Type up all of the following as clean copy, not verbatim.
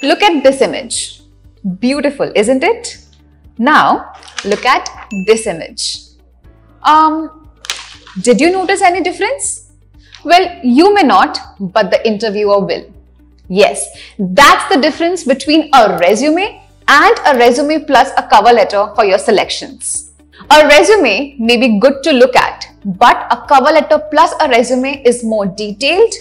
Look at this image. Beautiful, isn't it? Now, look at this image. Did you notice any difference? Well, you may not, but the interviewer will. Yes, that's the difference between a resume and a resume plus a cover letter for your selections. A resume may be good to look at, but a cover letter plus a resume is more detailed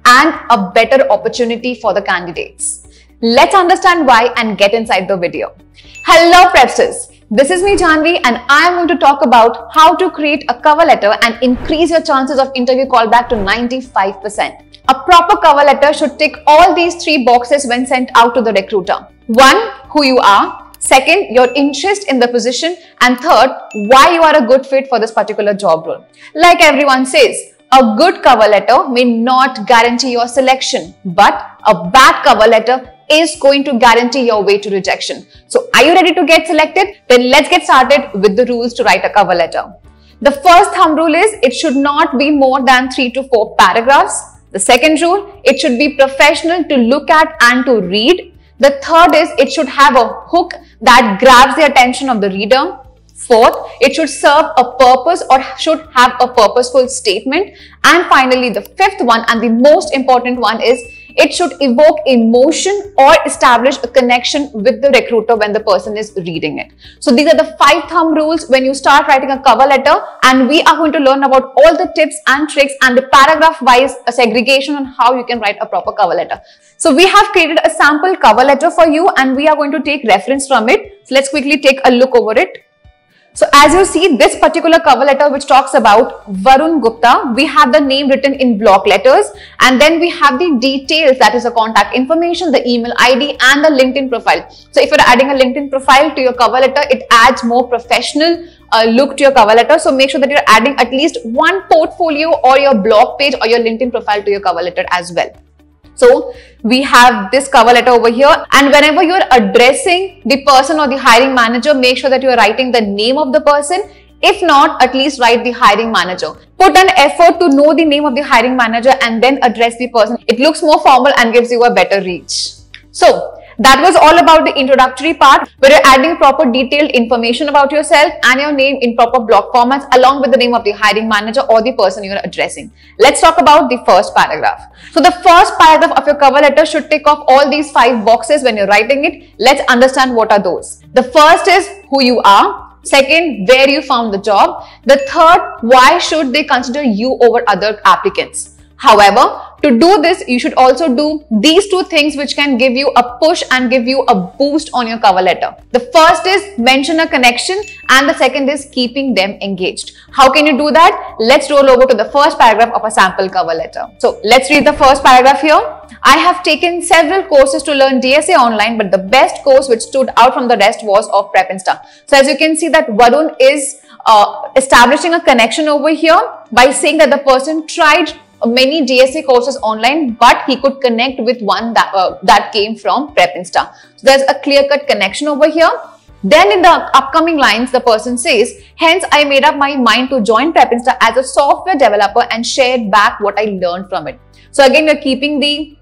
and a better opportunity for the candidates. Let's understand why and get inside the video. Hello Prepsters, this is me Janvi and I am going to talk about how to create a cover letter and increase your chances of interview callback to 95%. A proper cover letter should tick all these three boxes when sent out to the recruiter. 1. Who you are. 2. Your interest in the position. And 3. Why you are a good fit for this particular job role. Like everyone says, a good cover letter may not guarantee your selection, but a bad cover letter is going to guarantee your way to rejection. So are you ready to get selected? Then let's get started with the rules to write a cover letter. The first thumb rule is it should not be more than 3 to 4 paragraphs. The second rule, it should be professional to look at and to read. The third is it should have a hook that grabs the attention of the reader. Fourth, it should serve a purpose or should have a purposeful statement. And finally, the fifth one and the most important one is it should evoke emotion or establish a connection with the recruiter when the person is reading it. So these are the 5 thumb rules when you start writing a cover letter, and we are going to learn about all the tips and tricks and the paragraph wise segregation on how you can write a proper cover letter. So we have created a sample cover letter for you and we are going to take reference from it. So let's quickly take a look over it. So as you see, this particular cover letter which talks about Varun Gupta, we have the name written in block letters and then we have the details, that is the contact information, the email ID and the LinkedIn profile. So if you're adding a LinkedIn profile to your cover letter, it adds more professional look to your cover letter. So make sure that you're adding at least one portfolio or your blog page or your LinkedIn profile to your cover letter as well. So we have this cover letter over here, and whenever you are addressing the person or the hiring manager, make sure that you are writing the name of the person. If not, at least write the hiring manager. Put an effort to know the name of the hiring manager and then address the person. It looks more formal and gives you a better reach. So that was all about the introductory part where you're adding proper detailed information about yourself and your name in proper block formats along with the name of the hiring manager or the person you're addressing. Let's talk about the first paragraph. So the first paragraph of your cover letter should tick off all these 5 boxes when you're writing it. Let's understand what are those. The first is who you are. Second, where you found the job. The third, why should they consider you over other applicants. However, to do this, you should also do these 2 things which can give you a push and give you a boost on your cover letter. The first is mention a connection and the second is keeping them engaged. How can you do that? Let's roll over to the first paragraph of a sample cover letter. So let's read the first paragraph here. I have taken several courses to learn DSA online, but the best course which stood out from the rest was of Prepinsta. So as you can see that Varun is establishing a connection over here by saying that the person tried many DSA courses online, but he could connect with one that came from Prepinsta. So there's a clear-cut connection over here. Then in the upcoming lines, the person says, hence I made up my mind to join Prepinsta as a software developer and shared back what I learned from it. So again, we're keeping the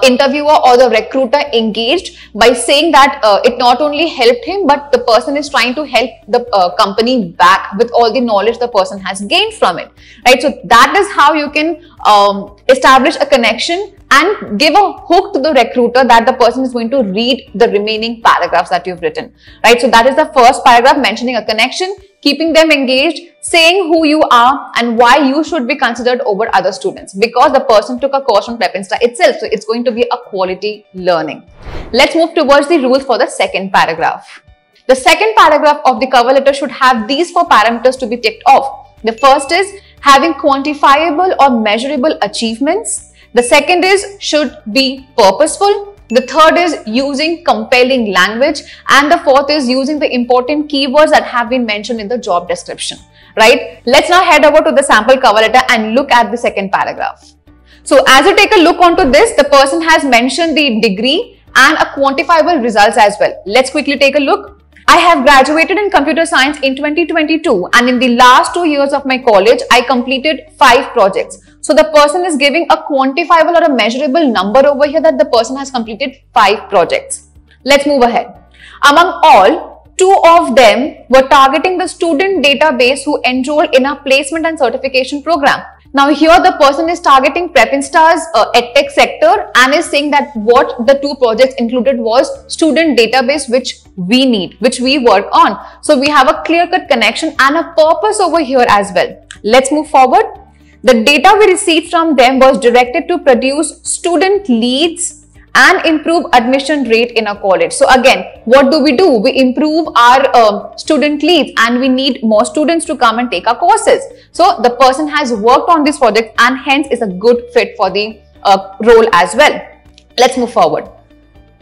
interviewer or the recruiter engaged by saying that it not only helped him, but the person is trying to help the company back with all the knowledge the person has gained from it, right? So that is how you can establish a connection and give a hook to the recruiter that the person is going to read the remaining paragraphs that you've written, right? So that is the first paragraph, mentioning a connection, keeping them engaged, saying who you are and why you should be considered over other students because the person took a course from Prepinsta itself. So it's going to be a quality learning. Let's move towards the rules for the second paragraph. The second paragraph of the cover letter should have these 4 parameters to be ticked off. The first is having quantifiable or measurable achievements. The second is should be purposeful. The third is using compelling language, and the fourth is using the important keywords that have been mentioned in the job description, right? Let's now head over to the sample cover letter and look at the second paragraph. So as you take a look onto this, the person has mentioned the degree and a quantifiable results as well. Let's quickly take a look. I have graduated in computer science in 2022 and in the last 2 years of my college, I completed 5 projects. So the person is giving a quantifiable or a measurable number over here that the person has completed 5 projects. Let's move ahead. Among all, 2 of them were targeting the student database who enrolled in a placement and certification program. Now here the person is targeting PrepInsta's EdTech sector and is saying that what the 2 projects included was student database which we need, which we work on. So we have a clear-cut connection and a purpose over here as well. Let's move forward. The data we received from them was directed to produce student leads and improve admission rate in a college. So again, what do? We improve our student leads and we need more students to come and take our courses. So the person has worked on this project and hence is a good fit for the role as well. Let's move forward.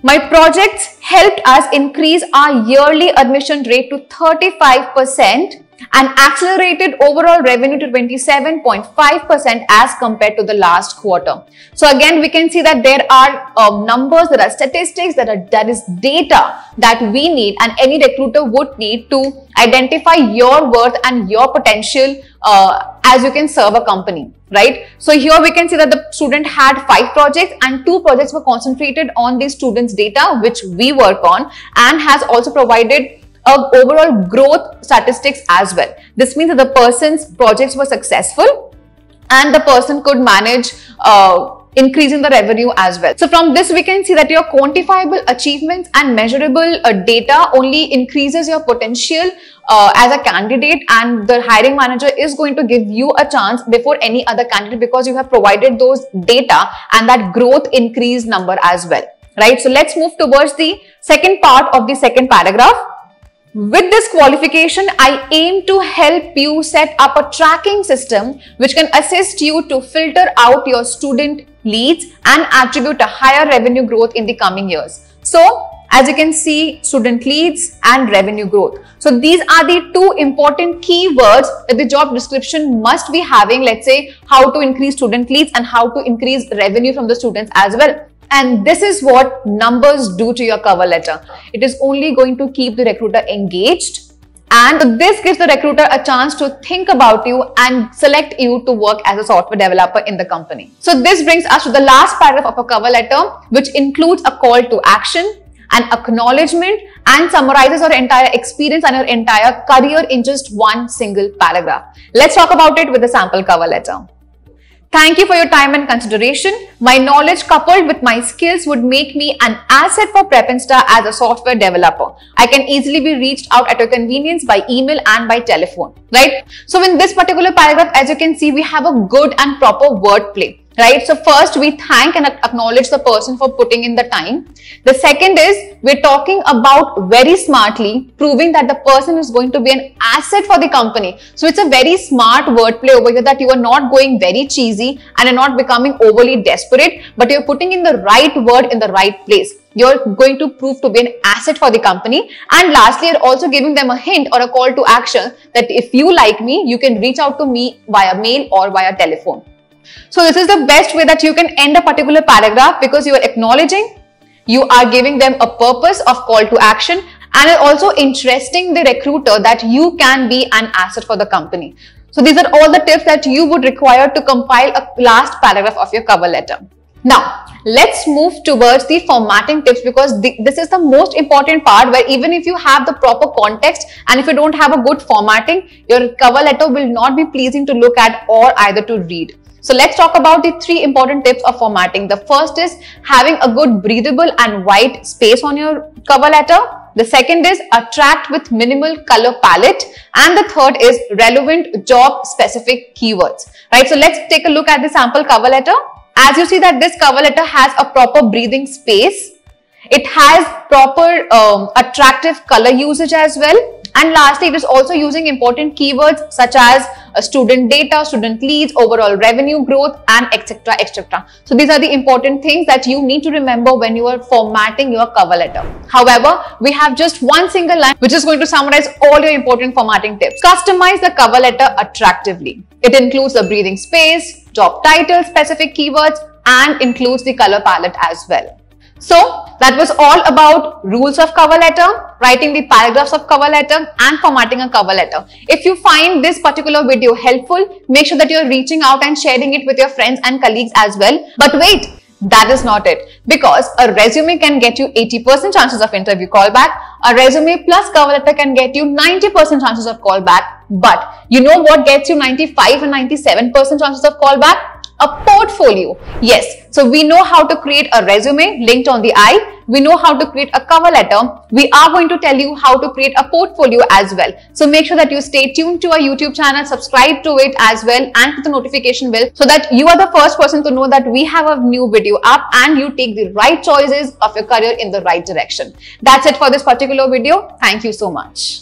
My projects helped us increase our yearly admission rate to 35% and accelerated overall revenue to 27.5% as compared to the last quarter. So again, we can see that there are numbers, there are statistics, that is data that we need and any recruiter would need to identify your worth and your potential as you can serve a company, right? So here we can see that the student had 5 projects and 2 projects were concentrated on the students' data, which we work on, and has also provided overall growth statistics as well. This means that the person's projects were successful and the person could manage increasing the revenue as well. So from this we can see that your quantifiable achievements and measurable data only increases your potential as a candidate, and the hiring manager is going to give you a chance before any other candidate because you have provided those data and that growth increase number as well, right? So let's move towards the second part of the second paragraph. With this qualification, I aim to help you set up a tracking system which can assist you to filter out your student leads and attribute a higher revenue growth in the coming years. So, as you can see, student leads and revenue growth. So, these are the 2 important keywords that the job description must be having. Let's say how to increase student leads and how to increase revenue from the students as well. And this is what numbers do to your cover letter. It is only going to keep the recruiter engaged, and this gives the recruiter a chance to think about you and select you to work as a software developer in the company. So this brings us to the last paragraph of a cover letter, which includes a call to action, an acknowledgement, and summarizes your entire experience and your entire career in just one single paragraph. Let's talk about it with the sample cover letter. Thank you for your time and consideration. My knowledge coupled with my skills would make me an asset for PrepInsta as a software developer. I can easily be reached out at your convenience by email and by telephone, right? So in this particular paragraph, as you can see, we have a good and proper wordplay. Right? So first we thank and acknowledge the person for putting in the time. The second is we're talking about very smartly proving that the person is going to be an asset for the company. So it's a very smart wordplay over here that you are not going very cheesy and are not becoming overly desperate, but you're putting in the right word in the right place. You're going to prove to be an asset for the company. And lastly, you're also giving them a hint or a call to action that if you like me, you can reach out to me via mail or via telephone. So this is the best way that you can end a particular paragraph, because you are acknowledging, you are giving them a purpose of call to action, and are also interesting the recruiter that you can be an asset for the company. So these are all the tips that you would require to compile a last paragraph of your cover letter. Now, let's move towards the formatting tips, because this is the most important part, where even if you have the proper context and if you don't have a good formatting, your cover letter will not be pleasing to look at or either to read. So let's talk about the 3 important tips of formatting. The first is having a good breathable and white space on your cover letter. The second is attract with minimal color palette. And the third is relevant job specific keywords. Right? So let's take a look at the sample cover letter. As you see that this cover letter has a proper breathing space. It has proper attractive color usage as well. And lastly, it is also using important keywords such as student data, student leads, overall revenue growth, and etc. etc. So these are the important things that you need to remember when you are formatting your cover letter. However, we have just one single line which is going to summarize all your important formatting tips. Customize the cover letter attractively. It includes the breathing space, job title, specific keywords, and includes the color palette as well. So That was all about rules of cover letter, writing the paragraphs of cover letter and formatting a cover letter. If you find this particular video helpful, make sure that you're reaching out and sharing it with your friends and colleagues as well. But wait, that is not it, because a resume can get you 80% chances of interview callback. A resume plus cover letter can get you 90% chances of callback. But you know what gets you 95 and 97% chances of callback? A portfolio. Yes, so we know how to create a resume linked on the I. We know how to create a cover letter. We are going to tell you how to create a portfolio as well. So make sure that you stay tuned to our YouTube channel, subscribe to it as well, and hit the notification bell so that you are the first person to know that we have a new video up and you take the right choices of your career in the right direction. That's it for this particular video. Thank you so much.